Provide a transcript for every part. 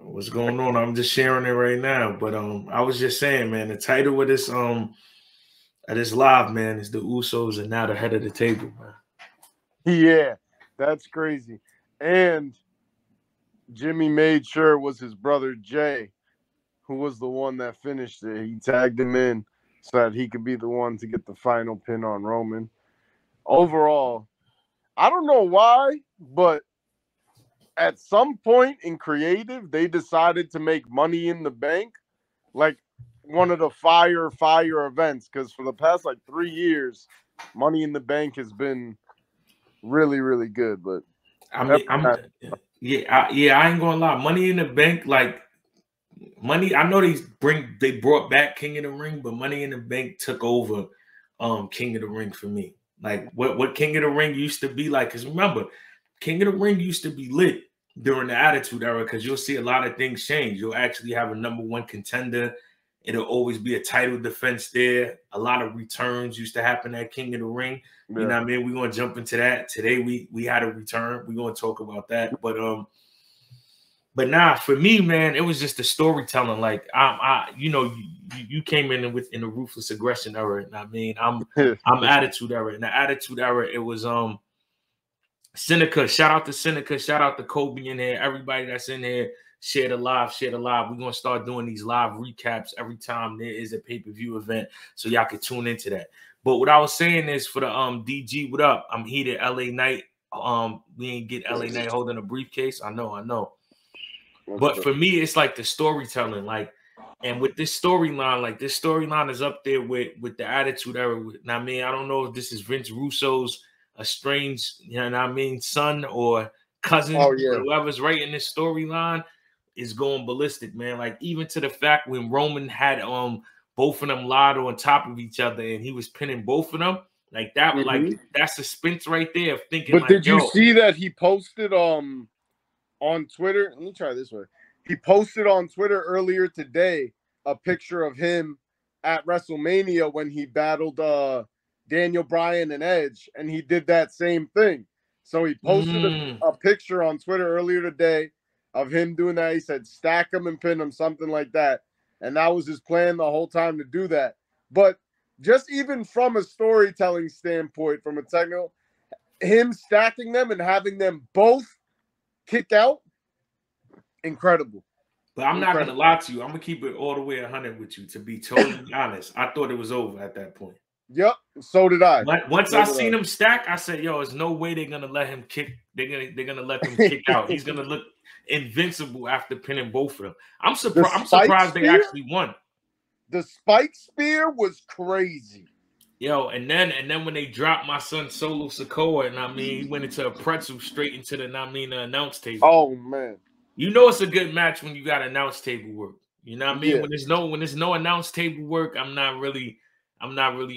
What's going on? I'm just sharing it right now. But I was just saying, man, the title of this live, man, is the Usos are now the head of the table, man. Yeah, that's crazy. And Jimmy made sure it was his brother Jey who was the one that finished it. He tagged him in so that he could be the one to get the final pin on Roman. Overall, I don't know why, but at some point in creative, they decided to make Money in the Bank like one of the fire events, because for the past like 3 years, Money in the Bank has been really, really good. But I mean, I ain't gonna lie. Money in the Bank, like Money. I know they brought back King of the Ring, but Money in the Bank took over King of the Ring for me. Like what King of the Ring used to be like. Because remember, King of the Ring used to be lit during the Attitude Era, because you'll see a lot of things change. You'll actually have a #1 contender. It'll always be a title defense there. A lot of returns used to happen at King of the Ring. You know what I mean? We're gonna jump into that. Today we had a return. We're gonna talk about that. But nah, for me, man, it was just the storytelling. Like you came in the Ruthless Aggression era. And I mean, I'm Attitude Era. In the Attitude Era, it was Seneca. Shout out to Seneca. Shout out to Kobe in here. Everybody that's in here. Share the live. We're gonna start doing these live recaps every time there is a pay-per-view event, so y'all can tune into that. But what I was saying is, for the DG, what up? I'm heated. LA Knight. We ain't get LA Knight holding a briefcase. I know. But for me, it's like the storytelling, like, and with this storyline, like this storyline is up there with the Attitude Era. I mean, I don't know if this is Vince Russo's estranged, son or cousin, whoever's writing this storyline is going ballistic, man. Like, even to the fact when Roman had both of them lied on top of each other and he was pinning both of them, like that, like that suspense right there of thinking. But like, did you see that he posted on Twitter? Let me try this way. He posted on Twitter earlier today a picture of him at WrestleMania when he battled Daniel Bryan and Edge, and he did that same thing. So he posted a picture on Twitter earlier today of him doing that. He said, stack him and pin him, something like that. And that was his plan the whole time to do that. But just even from a storytelling standpoint, from a technical, him stacking them and having them both kick out, incredible. But I'm not gonna lie to you. I'm gonna keep it all the way 100 with you. To be totally honest, I thought it was over at that point. Yep, so did I. Once I seen him stack, I said, "Yo, there's no way they're gonna let him kick. They're gonna let them kick out. He's gonna look invincible after pinning both of them." I'm surprised they actually won. The spike spear was crazy. Yo, and then when they dropped my son Solo Sikoa, and he went into a pretzel straight into the announce table. Oh man. You know it's a good match when you got announce table work. You know what I mean? Yeah. When there's no announce table work, I'm not really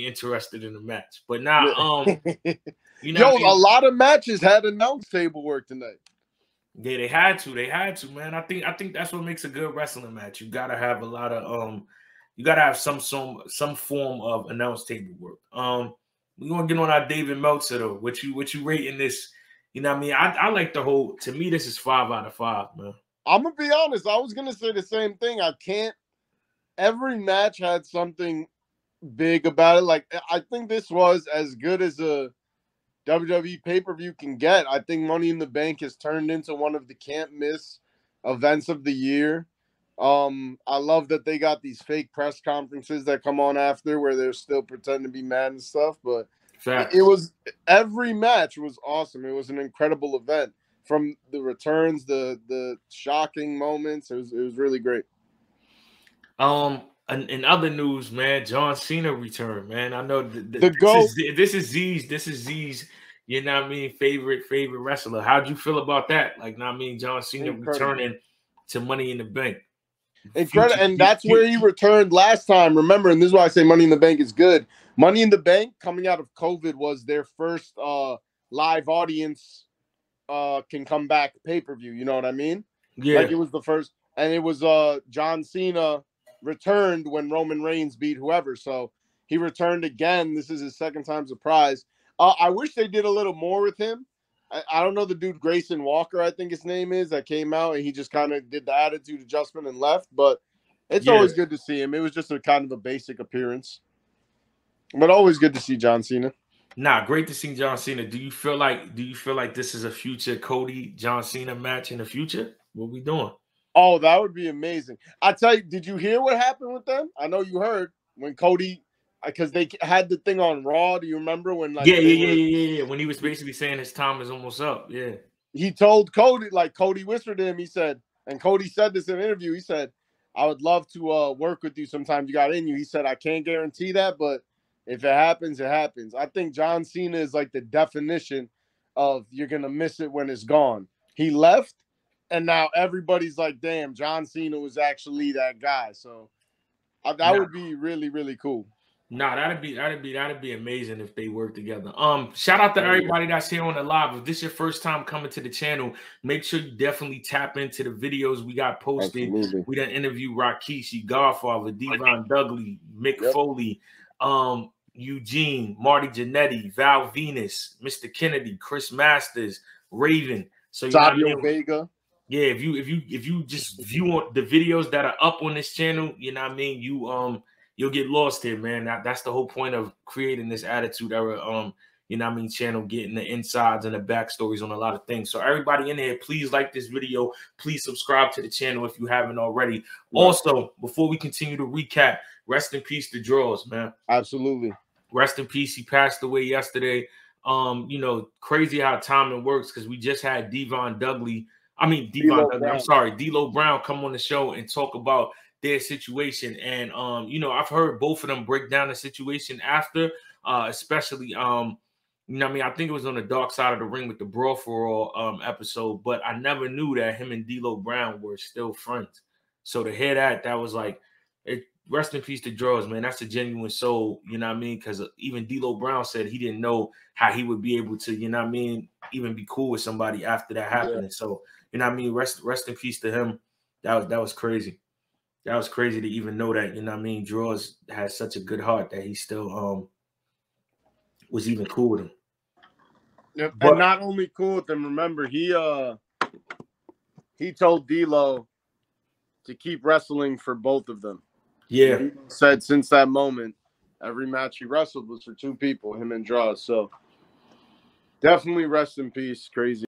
interested in the match. But now, a lot of matches had announce table work tonight. Yeah, they had to, man. I think that's what makes a good wrestling match. You gotta have a lot of you gotta have some form of announce table work. We're gonna get on our David Meltzer though. What you rating this? You know what I mean? I like the whole. To me, this is 5 out of 5, man. I'm gonna be honest. I was gonna say the same thing. Every match had something big about it. Like, I think this was as good as a WWE pay-per-view can get. I think Money in the Bank has turned into one of the can't miss events of the year. I love that they got these fake press conferences that come on after where they're still pretending to be mad and stuff, but every match was awesome. It was an incredible event, from the returns, the shocking moments. It was really great. In other news, man, John Cena returned, man. I know this is Z's, you know what I mean, favorite wrestler. How'd you feel about that? Like, John Cena returning to Money in the Bank. Incredible. And that's where he returned last time. Remember, and this is why I say Money in the Bank is good. Money in the Bank, coming out of COVID, was their first live audience can come back pay-per-view. You know what I mean? Yeah. Like, it was the first. And it was John Cena returned when Roman Reigns beat whoever. So he returned again. This is his second time surprise. I wish they did a little more with him. I don't know the dude Grayson Walker, I think his name is, that came out and he just kind of did the attitude adjustment and left. But it's always good to see him. It was just a kind of a basic appearance, but always good to see John Cena. Nah, great to see John Cena. Do you feel like this is a future Cody John Cena match in the future? What we doing? Oh, that would be amazing. I tell you, did you hear what happened with them? I know you heard when Cody, because they had the thing on Raw. Do you remember when? Like, yeah. When he was basically saying his time is almost up. Yeah. He told Cody, like Cody whispered to him. He said, and Cody said this in an interview. He said, "I would love to work with you sometime. You got in you." He said, "I can't guarantee that, but if it happens, it happens." I think John Cena is like the definition of you're gonna miss it when it's gone. He left. And now everybody's like, damn, John Cena was actually that guy. So that would be really, really cool. Nah, that'd be amazing if they work together. Shout out to everybody that's here on the live. If this is your first time coming to the channel, make sure you definitely tap into the videos we got posted. Absolutely. We done interviewed Rikishi, Godfather, Devon Dudley, Mick Foley, Eugene, Marty Jannetty, Val Venus, Mr. Kennedy, Chris Masters, Raven. So you Sabio Vega. Yeah, if you just view the videos that are up on this channel, you know what I mean, you'll get lost here, man. That's the whole point of creating this Attitude Era you know what I mean, channel, getting the insides and the backstories on a lot of things. So everybody in here, please like this video. Please subscribe to the channel if you haven't already. Right. Also, before we continue to recap, rest in peace to Draws, man. Absolutely. Rest in peace. He passed away yesterday. You know, crazy how timing works because we just had D'Lo Brown come on the show and talk about their situation. And you know, I've heard both of them break down the situation after, especially you know what I mean, I think it was on the Dark Side of the Ring with the Brawl for All episode, but I never knew that him and D'Lo Brown were still friends. So to hear that was like, rest in peace to Draws, man. That's a genuine soul, you know what I mean? Because even D'Lo Brown said he didn't know how he would be able to, you know what I mean, even be cool with somebody after that happening. So, you know what I mean? Rest in peace to him. That was crazy. That was crazy to even know that, you know what I mean? Draws has such a good heart that he still was even cool with him. Yep. But, and not only cool with him, remember, he told D'Lo to keep wrestling for both of them. Yeah. He said since that moment, every match he wrestled was for two people, him and Draws. So definitely rest in peace. Crazy.